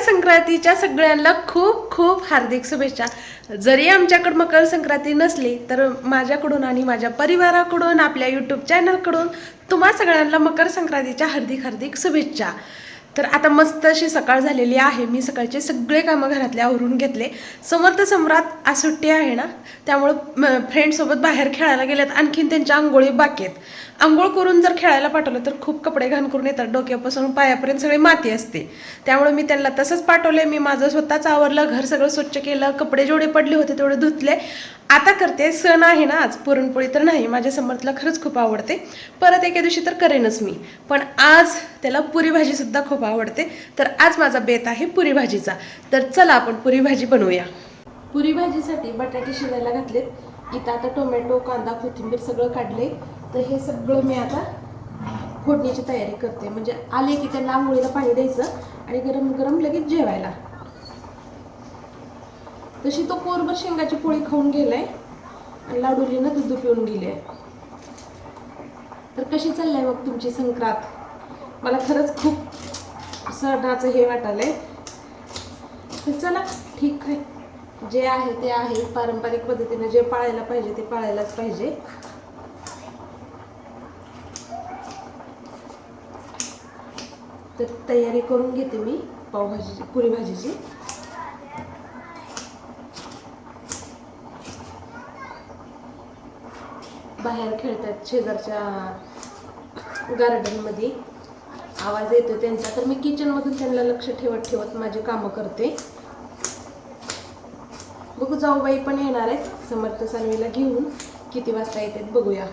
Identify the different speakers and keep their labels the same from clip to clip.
Speaker 1: संक्रांतीच्या सगळ्यांना खूप खूप हार्दिक शुभेच्छा। जरी आमच्याकडे मकर संक्रांती नसली तर माझ्याकडून आणि माझ्या परिवाराकडून आपल्या यूट्यूब चॅनलकडून तुम्हा सगळ्यांना मकर संक्रांतीच्या हार्दिक हार्दिक शुभेच्छा। तर आता मस्त अशी सकाळ झालेली आहे। मी सकाळचे सगळे कामं घरातले आवरून घेतले। समर्थ सम्राट आज सुट्टी आहे ना, त्यामुळे फ्रेंडसोबत बाहेर खेळायला गेलेत। आणखीन त्यांच्या आंघोळी बाकी आहेत। आंघोळ करून जर खेळायला पाठवलं तर खूप कपडे घाण करून येतात, डोक्यापासून पायापर्यंत सगळी माती असते। त्यामुळे मी त्यांना तसंच पाठवले। मी माझं स्वतःच आवरलं, घर सगळं स्वच्छ केलं, कपडे जेवढे पडले होते तेवढे धुतले। आता करते, सण आहे ना आज, पुरणपोळी तर नाही, माझ्या समर्थला खरंच खूप आवडते, परत एके दिवशी तर करेनच मी, पण आज त्याला पुरी भाजी सुद्धा खूप आवडते। तर आज माझा बेत आहे पुरी भाजीचा। तर चला आपण पुरी भाजी बनवूया। पुरी भाजीसाठी बटाटे शिजायला घातलेत। इथं आता टोमॅटो, कांदा, कोथिंबीर सगळं काढले। तर हे सगळं मी आता फोडणीची तयारी करते, म्हणजे आले की त्यांना आंघोळीला पाणी द्यायचं आणि गरम गरम लगेच जेवायला। तशी तो कोरभर शेंगाची पोळी खाऊन गेलाय आणि लाडूलीनं दूध पिऊन गेले। तर कशी चाललंय मग तुमची संक्रांत? मला खरंच खूप सणाचं हे वाटायलंय। तर चला ठीक आहे, जे आहे ते आहे, पारंपरिक पद्धतीने जे पाळायला पाहिजे ते पाळायलाच पाहिजे। तर तयारी करून घेते मी पावभाजीची, पुरी भाजीची। बाहेर खेळतात शेजारच्या गार्डनमध्ये, आवाज येतो त्यांचा। तर मी किचनमधून त्यांना लक्ष ठेवत ठेवत माझे कामं करते। बघू, जाऊबाई पण येणार आहेत समर्थ सानवीला घेऊन, किती वाजता येतात बघूया।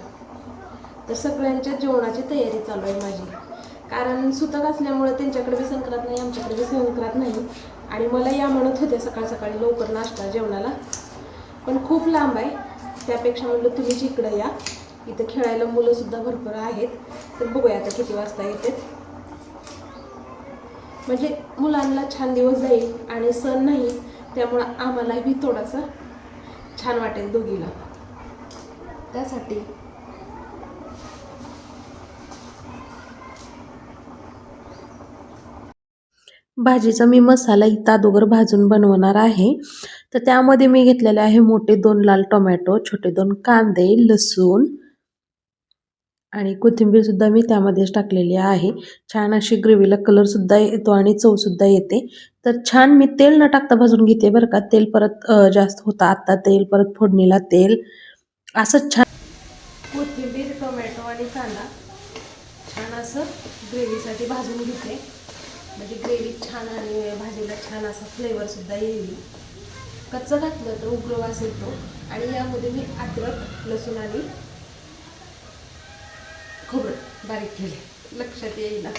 Speaker 1: तर सगळ्यांच्या जेवणाची तयारी चालू आहे माझी, कारण सुतक असल्यामुळे त्यांच्याकडे बी संक्रांत नाही, आमच्याकडे बी संक्रांत नाही। आणि मला या म्हणत होते सकाळ सकाळी लवकर नाश्ता जेवणाला, पण खूप लांब आहे, त्यापेक्षा म्हटलं तुम्हीच इकडं या, इथं खेळायला मुलंसुद्धा भरपूर आहेत। तर बघूया आता किती वाजता येतात, म्हणजे मुलांना छान दिवस जाईल आणि सण नाही, त्यामुळं आम्हालाही थोडासा छान वाटेल दोघीला, त्यासाठी। भाजीचा मी मसाला इथं अगोदर भाजून बनवणार आहे। तर त्यामध्ये मी घेतलेले आहे मोठे 2 लाल टोमॅटो, छोटे 2 कांदे, लसूण आणि कोथिंबीर सुद्धा मी त्यामध्येच टाकलेली आहे। छान अशी ग्रेव्हीला कलर सुद्धा येतो आणि चव सुद्धा येते। तर छान मी तेल न टाकता भाजून घेते बरं का, तेल परत जास्त होतं, आता तेल, परत फोडणीला तेल, असं छान कोथिंबीर, टोमॅटो आणि कांदा छान असं ग्रेव्हीसाठी भाजून घेते, म्हणजे ग्रेव्ही छान आणि भाजीला छान असा फ्लेवर सुद्धा येईल। कच्चं घातलं तर उग्र वास येतो। आणि यामध्ये मी अद्रक, लसूण आणि खोबरं बारीक केले, लक्षात येईल ना।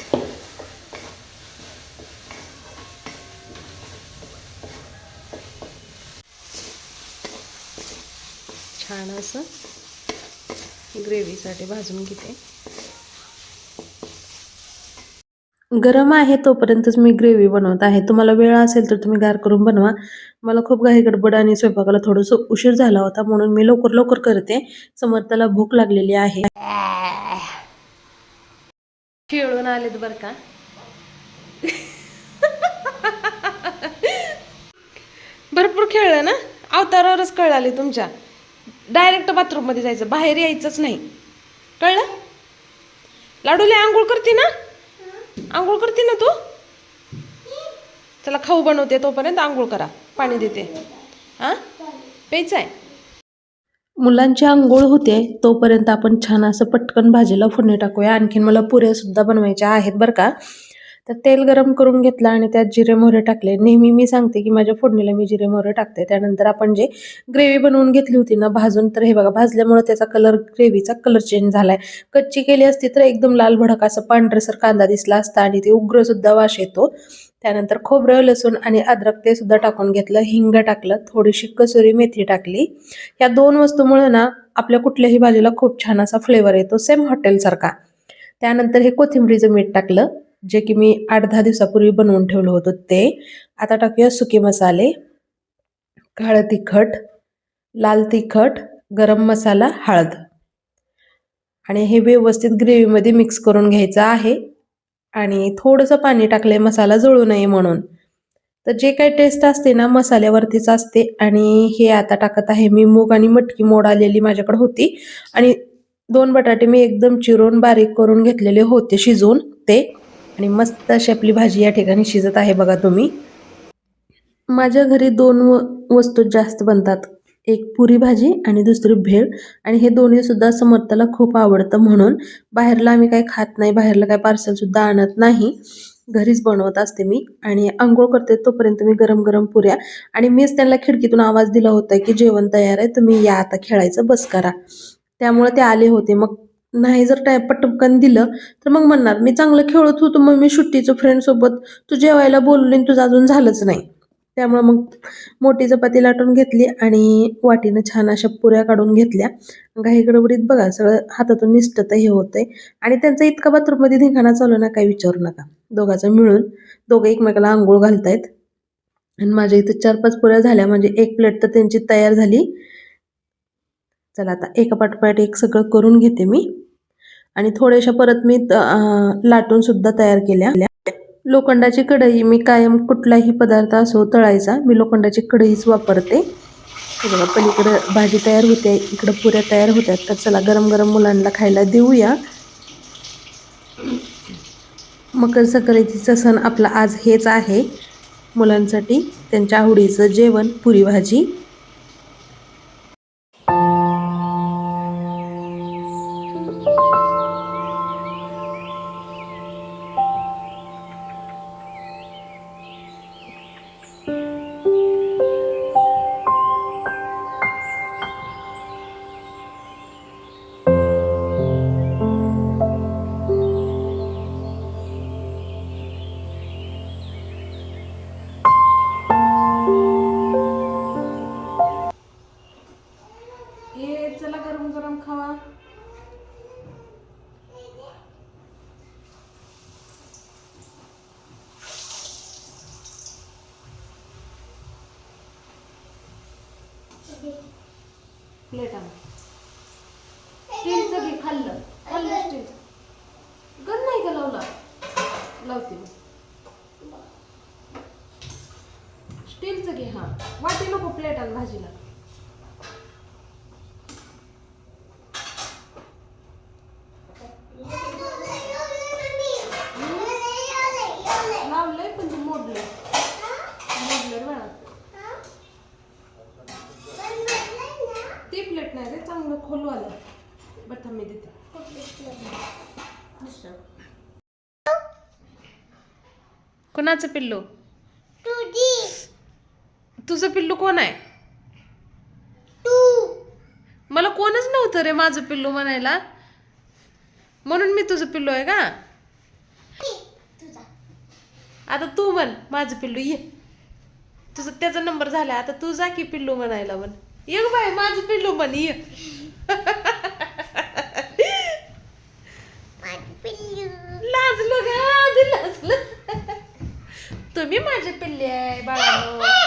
Speaker 1: छान असं ग्रेव्हीसाठी भाजून घेते। गरम आहे तोपर्यंतच मी ग्रेव्ही बनवत आहे। तुम्हाला वेळ असेल तर तुम्ही गार करून बनवा। मला खूप घाई गडबड आणि स्वयंपाकाला थोडंसं उशीर झाला होता, म्हणून मी लवकर लवकर करते। समर्थाला भूक लागलेली आहे। खेळून आलेत बरं का, भरपूर खेळलं ना, अवतारावरच कळाले तुमच्या। डायरेक्ट बाथरूम मध्ये जायचं, बाहेर यायचंच नाही, कळलं? लाडूला आंघोळ करते ना, आंघोळ करते ना तू? चला खाऊ बनवते, तोपर्यंत आंघोळ करा, पाणी देते। हां, प्यायचं आहे? मुलांची आंघोळ होते तोपर्यंत आपण छान असं पटकन भाजीला फोडणी टाकूया। आणखीन मला पुऱ्या सुद्धा बनवायच्या आहेत बरं का। तर तेल गरम करून घेतलं आणि त्यात जिरे मोहरे टाकले। नेहमी मी सांगते की माझ्या फोडणीला मी जिरे मोहरे टाकते। त्यानंतर आपण जे ग्रेव्ही बनवून घेतली होती ना भाजून, तर हे बघा भाजल्यामुळे त्याचा कलर, ग्रेव्हीचा कलर चेंज झालाय। कच्ची केली असती तर एकदम लाल भडक असं पांढरसर कांदा दिसला असता आणि ते उग्र सुद्धा वास येतो। त्यानंतर खोबरं, लसूण आणि अद्रक ते सुद्धा टाकून घेतलं, हिंग टाकलं, थोडीशी कसुरी मेथी टाकली। या 2 वस्तूमुळे ना आपल्या कुठल्याही भाजीला खूप छान असा फ्लेवर येतो, सेम हॉटेलसारखा। त्यानंतर हे कोथिंबीरीचं मीठ टाकलं, जे की मी 8-10 दिवसापूर्वी बनवून ठेवलं होतं ते। आता टाकूया सुके मसाले, काळं तिखट, लाल तिखट, गरम मसाला, हळद, आणि हे व्यवस्थित ग्रेव्हीमध्ये मिक्स करून घ्यायचं आहे। आणि थोडंसं पाणी टाकलंय मसाला जळू नये म्हणून। तर जे काही टेस्ट असते ना मसाल्यावरतीच असते. आणि हे आता टाकत आहे मी मूग आणि मटकी मोड आलेली माझ्याकडे होती. आणि 2 बटाटे मी एकदम चिरून बारीक करून घेतलेले होते शिजवून ते. आणि मस्त अशी आपली भाजी या ठिकाणी शिजत आहे बघा तुम्ही. माझ्या घरी 2 वस्तू जास्त बनतात. एक पुरी भाजी आणि दुसरी भेळ. आणि हे दोन्ही सुद्धा समर्थला खूप आवडतं म्हणून बाहेरला आम्ही काही खात नाही. बाहेरला काही पार्सल सुद्धा आणत नाही. घरीच बनवत असते मी. आणि अंघोळ करते तोपर्यंत मी गरम गरम पुऱ्या. आणि मीच त्यांना खिडकीतून आवाज दिला होता की जेवण तयार आहे, तुम्ही या आता खेळायचं बस करा. त्यामुळे ते आले होते. मग नाही जर पटकन दिलं तर मग म्हणणार मी चांगलं खेळत होतो, मग मी सुट्टीचं फ्रेंड सोबत तू जेवायला बोलवली आणि तुझं अजून झालंच नाही. त्यामुळे मग मोठी चपाती लाटून घेतली आणि वाटीनं छान अशा पुऱ्या काढून घेतल्या. घाई गडबडीत बघा सगळं हातातून निसटतं हे होतंय. आणि त्यांचा इतका बाथरूममध्ये धिंगाणा चालू ना काही विचारू नका. दोघांचं मिळून दोघं एकमेकाला अंघोळ घालतायत. आणि माझ्या इथं 4-5 पुऱ्या झाल्या म्हणजे एक प्लेट तर त्यांची तयार झाली. चला आता एका पाठोपाठ एक सगळं करून घेते मी. आणि थोड्याशा परत मी लाटून सुद्धा तयार केल्या. लोखंडाची कढई मी कायम कुठलाही पदार्थ असो तळायचा मी लोखंडाची कढईच वापरते. हे बघा पलीकडे भाजी तयार होते, इकडं पुऱ्या तयार होत्या. तर चला गरम गरम मुलांना खायला देऊया. मकर संक्रांतीचा सण आपला आज हेच आहे. मुलांसाठी त्यांच्या आवडीचं जेवण पुरी भाजी. हे चला गरम गरम खावा. प्लेट आण. स्टीलचं घे. खाल्लं स्टील. गण नाही का लावला? लावते मी. स्टीलचं घे. हा वाटी नको, प्लेट आण भाजीला. लावलंय पण ते मोडलंय बघा. ती प्लेट नाही रे, चांगलं खोलू आलं. बट मी देते. कोणाचं पिल्लू? तुझं पिल्लू कोण आहे? मला कोणच नव्हतं रे माझं पिल्लू म्हणायला, म्हणून मी तुझं पिल्लू आहे का? आता तू म्हण माझं पिल्लू ये. तुझं त्याचा नंबर झाला, आता तू जा की पिल्लू म्हणायला. म्हण ये ग बाय माझं पिल्लू म्हण ये. लाजलो ग, लाजलं. तुम्ही माझे पिल्ले आहे बाळांनो.